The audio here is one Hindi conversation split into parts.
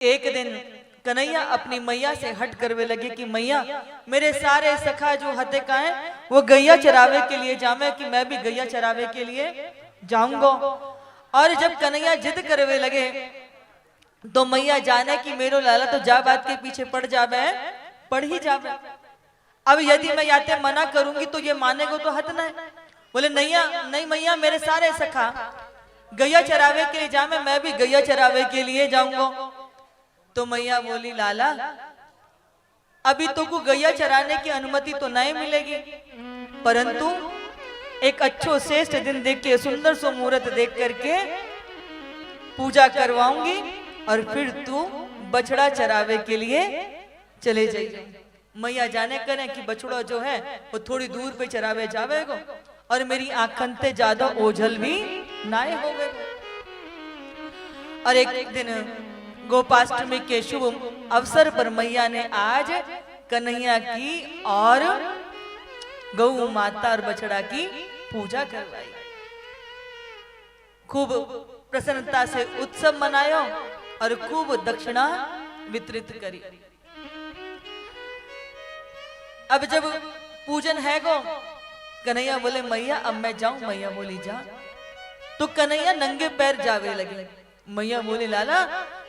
एक दिन कन्हैया अपनी मैया से हट करवे लगे कि मैया मेरे सारे सखा जो हते का है वो गैया चरावे के लिए जामे कि मैं भी गैया चरावे के लिए जाऊंगा। और जब कन्हैया जिद करवे लगे तो मैया जाने कि मेरो लाला तो जा बात के पीछे पड़ जावे, पड़ ही जावे। अब यदि मैं याते मना करूंगी तो ये मानेगो तो हत ना है। बोले नहीं मैया मेरे सारे सखा गैया चरावे के लिए जामे, मैं भी गैया चरावे के लिए जाऊंगा। तो मैया बोली लाला अभी तो को गैया चराने की अनुमति तो नहीं मिलेगी, परंतु एक अच्छो श्रेष्ठ दिन देख के सुंदर सो मुहूर्त देख करके पूजा करवाऊंगी और फिर तू बछड़ा चरावे के लिए चले जाइए। मैया जाने करें कि बछड़ा जो है वो थोड़ी दूर पे चरावे जावेगो और मेरी आंखन ते ज्यादा ओझल भी ना हो गए। और एक दिन गोपाष्टमी के शुभ अवसर पर मैया ने आज कन्हैया की और गौ माता और बछड़ा की पूजा करवाई। खूब प्रसन्नता से उत्सव मनायो और खूब दक्षिणा वितरित करी। अब जब पूजन है गो कन्हैया बोले मैया अब मैं जाऊं, मैया बोली जा। तो कन्हैया नंगे पैर जावे लगे। मैया बोली लाला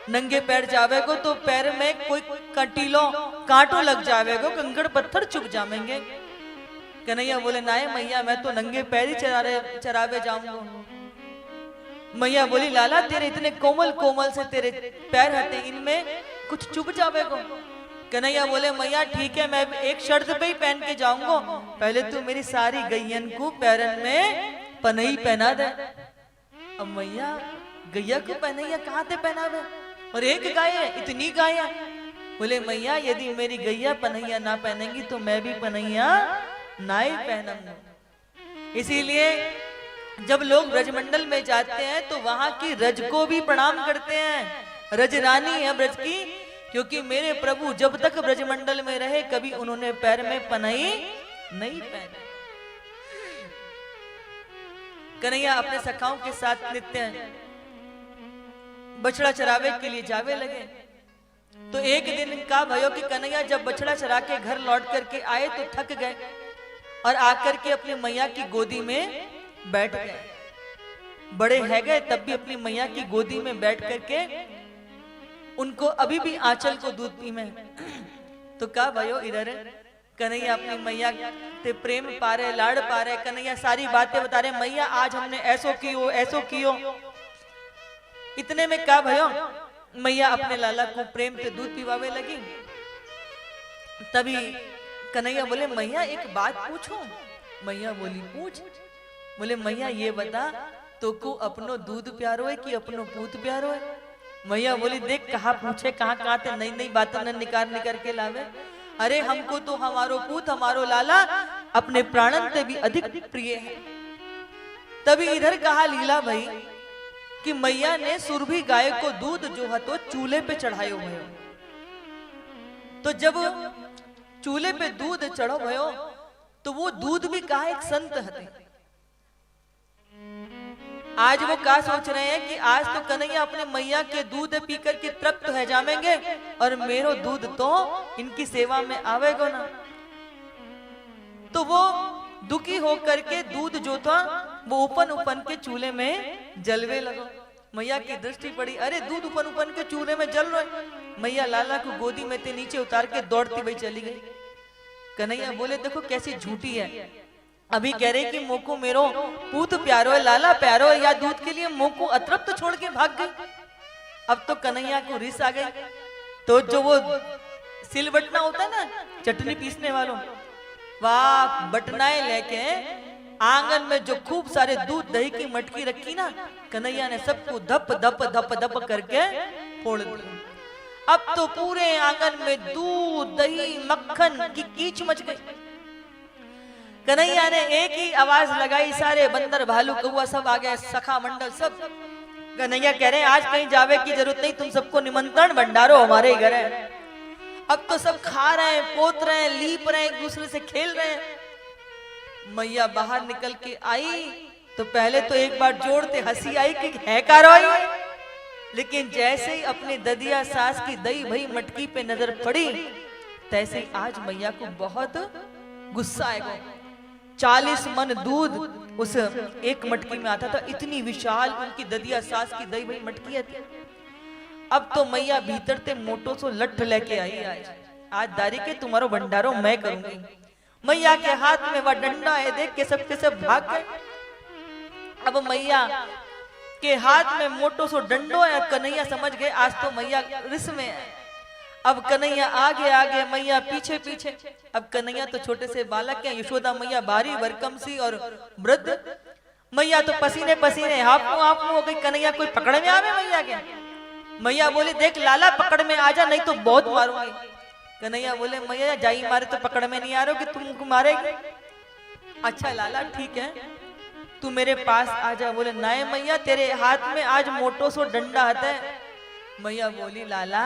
नंगे पैर जावेगो तो पैर में कोई कटीलो कांटो लग जावेगो, कंकड़ पत्थर चुभ जाएंगे। कन्हैया बोले ना मैया मैं तो नंगे पैर ही चरावे जाऊंगा। मैया बोली लाला तेरे इतने कोमल कोमल से तेरे पैर हते, इनमें कुछ चुभ जावेगो। कन्हैया बोले मैया ठीक है मैं एक शर्त पे ही पहन के जाऊंगा, पहले तू मेरी सारी गैयन को पैरन में पनई पहना दे। अब मैया गैया को पहनैया कहाँ ते पहनावे और एक गाय है इतनी गाय है। बोले मैया यदि मेरी गैया पनैया ना पहनेंगी तो मैं भी पनैया ना ही पहनूंगा। इसीलिए जब लोग ब्रजमंडल में जाते हैं तो वहां की रज को भी प्रणाम करते हैं। रज रानी है ब्रज की, क्योंकि मेरे प्रभु जब तक ब्रजमंडल में रहे कभी उन्होंने पैर में पनई नहीं पहने। कन्हैया अपने सखाओं के साथ नित्य बछड़ा चरावे के लिए जावे लगे। तो एक दिन का भयो कि कन्हैया जब बछड़ा चरा के घर लौट करके आए तो थक गए और आकर के अपनी मैया की गोदी में बैठ गए। बड़े है गए तब भी अपनी मैया की गोदी में बैठ करके उनको अभी भी आंचल को दूध पी में। तो का भयो इधर कन्हैया अपनी मैया से प्रेम पा रहे, लाड़ पा रहे। कन्हैया सारी बातें बता रहे, मैया आज हमने ऐसो कियो ऐसो कियो। इतने में का भयो मैया अपने लाला को प्रेम से दूध पिवावे लगी। तभी कन्हैया बोले मैया एक बात पूछूं। मैया बोली पूछ। बोले मैया ये बता तो को अपनो दूध प्यारो है कि अपनो पूत प्यारो है। मैया बोली देख कहा पूछे कहाँ ते नई नई बातें न निकाल के लावे। अरे हमको तो हमारो पूत हमारो लाला अपने प्राणन से भी अधिक प्रिय है। तभी इधर कहा लीला भाई कि मैया ने सुरभि गाय को दूध जो है तो चूल्हे पे चढ़ायो भयो। तो जब चूल्हे पे दूध चढ़ो भयो तो वो दूध भी कहा एक संत हते। आज वो क्या सोच रहे हैं कि आज तो कन्हैया अपने मैया के दूध पी करके तृप्त है जामेंगे और मेरो दूध तो इनकी सेवा में आवेगा ना। तो वो दुखी होकर के दूध जो था वो उपन के चूल्हे में जलवे लगा। मैया की दृष्टि पड़ी, अरे दूध उपन के चूल्हे में जल रहा। मैया लाला को गोदी में ते नीचे उतार के दौड़ती हुई चली गई। कन्हैया बोले देखो कैसी झूठी है, अभी कह रहे कि मोको मेरो पूत प्यारो है लाला प्यारो है, या दूध के लिए मोको अतृप्त छोड़ के भाग गई। अब तो कन्हैया को रिस आ गई। तो जो वो सिल बटना होता है ना चटनी पीसने वालों, वाह बटनाएं लेके आंगन में जो खूब सारे दूध दही की मटकी रखी ना, कन्हैया ने सबको धप धप धप धप करके फोड़ दिया। अब तो पूरे आंगन में दूध दही मक्खन की कीच मच गई। कन्हैया ने एक ही आवाज लगाई, सारे बंदर भालू कौआ सब आ गए, सखा मंडल सब। कन्हैया कह रहे हैं आज कहीं जावे की जरूरत नहीं, तुम सबको निमंत्रण भंडारो हमारे घर है। अब तो सब खा रहे हैं, पोत रहे हैं, लीप रहे हैं, एक दूसरे से खेल रहे हैं। मैया बाहर निकल के आई तो पहले तो एक बार जोड़ते हंसी आई कि है का रोई। लेकिन जैसे ही अपनी ददिया सास की दही भई मटकी पे नजर पड़ी, तैसे ही आज मैया को बहुत गुस्सा आएगा। 40 मन दूध उस एक मटकी में आता था, इतनी विशाल उनकी ददिया सास की दही भई मटकी आती। अब तो मैया भीतर से मोटो सो लठ लेके आई। आज दारी के तुम्हारो भंडारो मैं करूंगी। मैया के हाथ में वह डंडा है, देख के सबके सब भाग गए। अब मैया के हाथ में मोटो सो डंडो है। कन्हैया समझ गए आज तो मैया रिस में है। अब कन्हैया आगे आगे, मैया पीछे पीछे। अब कन्हैया तो छोटे से बालक है, यशोदा मैया भारी भरकम सी और वृद्ध। मैया तो पसीने पसीने हाफू हो गई। कन्हैया कोई पकड़ में आवे मैया के? मैया बोली देख लाला पकड़ में आ जा, नहीं तो बहुत मारूंगी। कन्हैया बोले मैया जाई मारे तो पकड़ में नहीं आ रहे हो कि तुमको मारेगी? अच्छा लाला ठीक है, तू मेरे पास आ जा। बोले नहीं मैया तेरे हाथ में आज मोटो सो डंडा है। मैया बोली लाला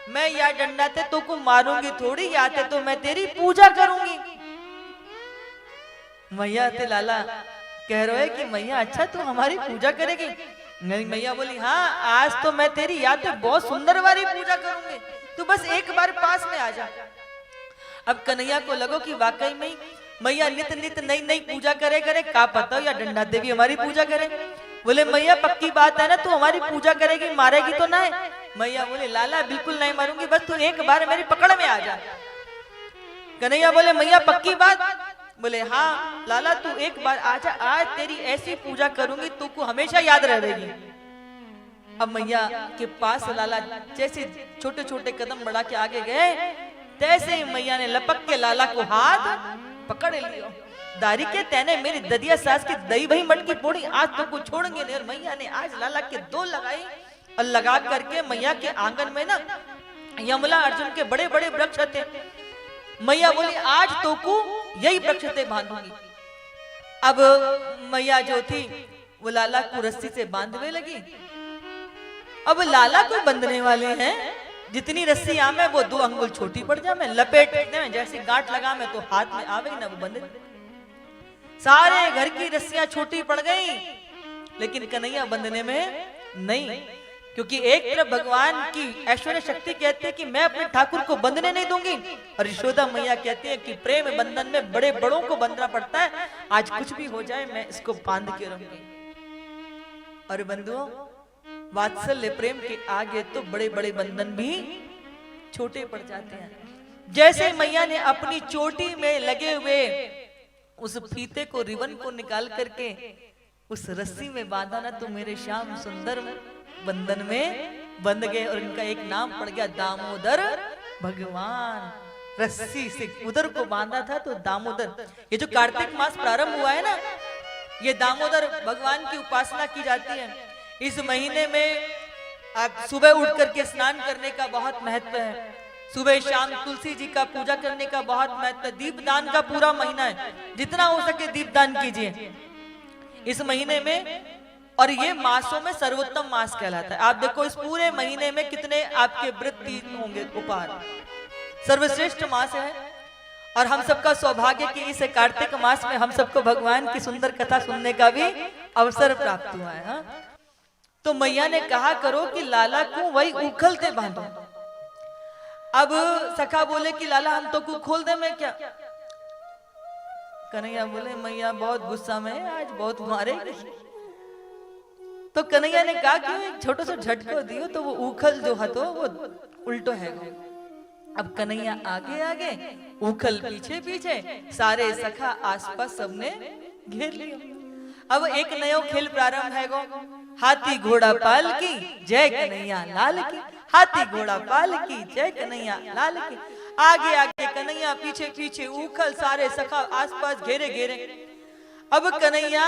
मैं या डंडा ते तो को मारूंगी थोड़ी, या ते तो मैं तेरी पूजा करूंगी। मैया ते लाला कह रहे है कि मैया अच्छा तू हमारी पूजा करेगी? नहीं मैया बोली हाँ आज तो मैं तेरी या तो बहुत सुंदर वाली पूजा करूंगी, तू बस एक बार पास में आ जा। अब कन्हैया को लगो कि वाकई में मैया नित नित नई नई पूजा करे का पता हो या डंडा देवी हमारी पूजा करे। बोले मैया पक्की बात है ना, तू हमारी पूजा करेगी मारेगी तो ना? मैया बोले लाला बिल्कुल नहीं मारूंगी, बस तू एक बार मेरी पकड़ में आ जा। कन्हैया बोले मैया पक्की बात? बोले हाँ लाला तू एक बार आ जा, आज तेरी ऐसी पूजा करूंगी तू को हमेशा याद रहेगी। अब मैया के पास लाला जैसे छोटे छोटे कदम बढ़ा के आगे गए, तैसे ही मैया ने लपक के लाला को हाथ पकड़ लिया। दारी के तेने मेरी ददिया सास की दही भई मटकी फोड़ी, आज तो को छोड़ेंगे नहीं। और मैया ने आज लाला के 2 लगाई और लगा करके मैया के आंगन में ना यमला अर्जुन के बड़े बड़े वृक्ष थे। मैया बोली आज तो को यही वृक्ष से बांधूंगी। अब मैया जो थी वो लाला को रस्सी से बांधने लगी। अब लाला को बंधने वाले हैं, जितनी रस्सी आमे वो 2 अंगुल छोटी पड़ जाए, लपेटने में जैसे गांठ लगा में तो हाथ में आवे ना वो बंध। सारे घर की रस्सियां छोटी पड़ गई, लेकिन कन्हैया बंधने में नहीं, क्योंकि एक तरफ भगवान की ऐश्वर्य शक्ति कहती है कि मैं अपने ठाकुर को बंधने नहीं दूंगी, और यशोदा मैया कहती है कि प्रेम बंधन में बड़े बड़ों को बंधना पड़ता है, आज कुछ भी हो जाए मैं इसको बांध के रहूंगी। और बंधुओं वात्सल्य प्रेम के आगे तो बड़े बड़े बंधन भी छोटे पड़ जाते हैं। जैसे मैया ने अपनी चोटी में लगे हुए उस फीते को, रिबन को निकाल करके उस रस्सी में बांधा ना, तो मेरे श्याम सुंदर बंधन में बंध गए और इनका एक नाम पड़ गया दामोदर भगवान। रस्सी से उधर को बांधा था तो दामोदर। ये जो कार्तिक मास प्रारंभ हुआ है ना, ये दामोदर भगवान की उपासना की जाती है। इस महीने में आप सुबह उठ करके स्नान करने का बहुत महत्व है। सुबह शाम तुलसी जी का पूजा करने का बहुत महत्व है। दीपदान का पूरा महीना है, जितना हो सके दीपदान कीजिए इस महीने में। और ये मासों में सर्वोत्तम मास कहलाता है। आप देखो इस पूरे महीने में कितने आपके व्रत होंगे, उपहार सर्वश्रेष्ठ मास है। और हम सबका सौभाग्य कि इस कार्तिक मास में हम सबको भगवान की सुंदर कथा सुनने का भी अवसर प्राप्त हुआ है। हाँ? तो मैया ने कहा करो कि लाला को वही उखलते बांधो। अब सखा बोले कि लाला हम तो को खोल दे मैं क्या? कन्हैया बोले मैया बहुत गुस्सा में है, आज बहुत मारेगी। तो कन्हैया ने कहा कि एक छोटा सा झटको दियो तो वो उखल जो हतो वो उल्टो है। अब कन्हैया आगे आगे, उखल पीछे पीछे, सारे सखा आसपास सबने घेर लिया। अब एक नया खेल प्रारंभ है गो, हाथी घोड़ा पाल की जय कन्हैया लाल की, हाथी घोड़ा पाल की जय कन्हैया लाल की। आगे आगे कन्हैया, पीछे पीछे उखल, सारे सखा आसपास घेरे घेरे। अब कन्हैया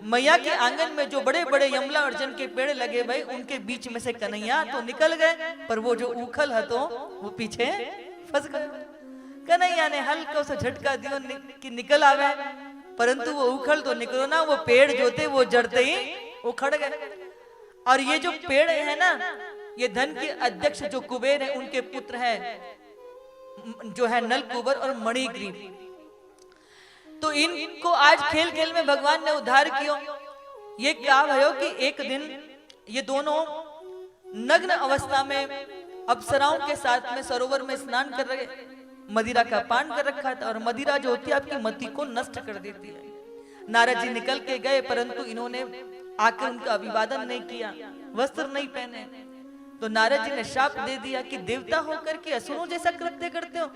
मैया के आंगन में जो बड़े बड़े यमला अर्जुन के पेड़ लगे भाई, उनके बीच में से कन्हैया तो निकल गए, पर वो जो उखल है तो वो पीछे फंस गए। कन्हैया ने हल्का सा झटका दियो कि निकल आवे, परंतु वो उखल तो निकलो ना, वो पेड़ जो थे वो जड़ते ही उखड़ गए। और ये जो पेड़ है ना, ये धन के अध्यक्ष जो कुबेर है उनके पुत्र है, जो है नल कुबर और मणिग्रीव। तो इनको आज खेल खेल में भगवान ने उद्धार किया। ये क्या भयो कि एक दिन ये दोनों नग्न अवस्था में अप्सराओं के साथ में सरोवर में स्नान कर रहे, मदिरा का पान कर रखा था, और मदिरा जो होती है आपकी मति को नष्ट कर देती है। नारद जी निकल के गए, परंतु इन्होंने आकर उनका अभिवादन नहीं किया, वस्त्र नहीं पहने। तो नारद जी ने शाप दे दिया कि देवता होकर के असुरों जैसा कृत्य करते हो,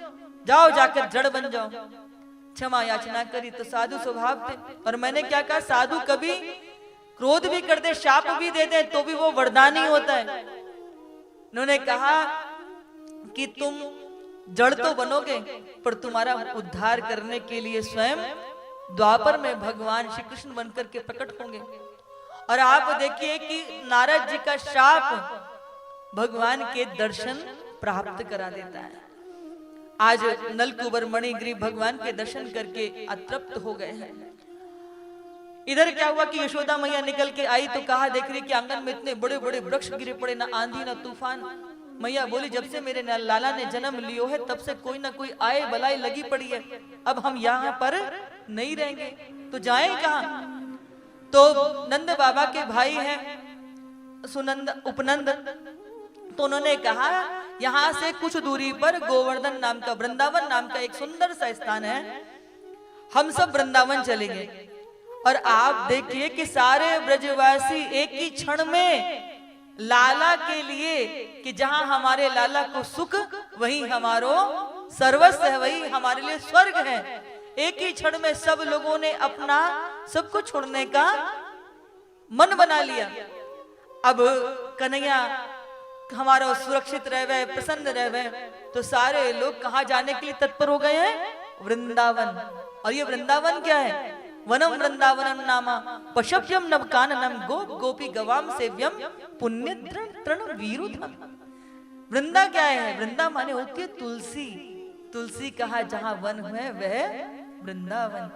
जाओ जाकर जड़ बन जाओ। क्षमा याचना करी तो साधु स्वभाव थे, और मैंने क्या कहा, साधु कभी क्रोध भी कर दे, शाप भी दे दे, तो भी वो वरदान ही होता है। उन्होंने कहा कि तुम जड़ तो बनोगे, पर तुम्हारा उद्धार करने के लिए स्वयं द्वापर में भगवान श्री कृष्ण बनकर के प्रकट होंगे। और आप देखिए कि नारद जी का शाप भगवान के दर्शन प्राप्त करा देता है। आज नलकुबर मणिग्रीव भगवान के दर्शन करके अतृप्त हो गए हैं। इधर क्या हुआ कि यशोदा मैया निकल के आई तो कहा, देख रही कि आंगन में इतने बड़े बड़े वृक्ष गिरे पड़े, ना आंधी ना तूफान। मैया बोली, जब से मेरे लाला ने जन्म लियो है तब से कोई ना कोई आए बलाई लगी पड़ी है, अब हम यहाँ पर नहीं रहेंगे तो जाएं कहाँ। तो नंद बाबा के भाई हैं सुनंद उपनंद, तो उन्होंने कहा यहाँ से कुछ दूरी पर गोवर्धन नाम का, वृंदावन नाम का एक सुंदर सा स्थान है, हम सब वृंदावन चलेंगे। और आप देखिए कि सारे ब्रजवासी एक ही क्षण में लाला के लिए, कि जहां हमारे लाला को सुख वहीं हमारो सर्वस्व है, वही हमारे लिए स्वर्ग है। एक ही क्षण में सब लोगों ने अपना सब कुछ छोड़ने का मन बना लिया। अब कन्हैया हमारा सुरक्षित रहे, प्रसन्न रहे, तो सारे लोग कहां जाने के लिए तत्पर हो गए हैं, वृंदावन। और ये वृंदावन क्या है, वनम वृंदावनम नामा पशव्यम नवकाननम गोप गोपी गवाम सेव्यम पुण्य तृण वीरुधम। वृंदा क्या है, वृंदा माने होती है तुलसी। तुलसी कहा जहां वन है वह वृंदावन।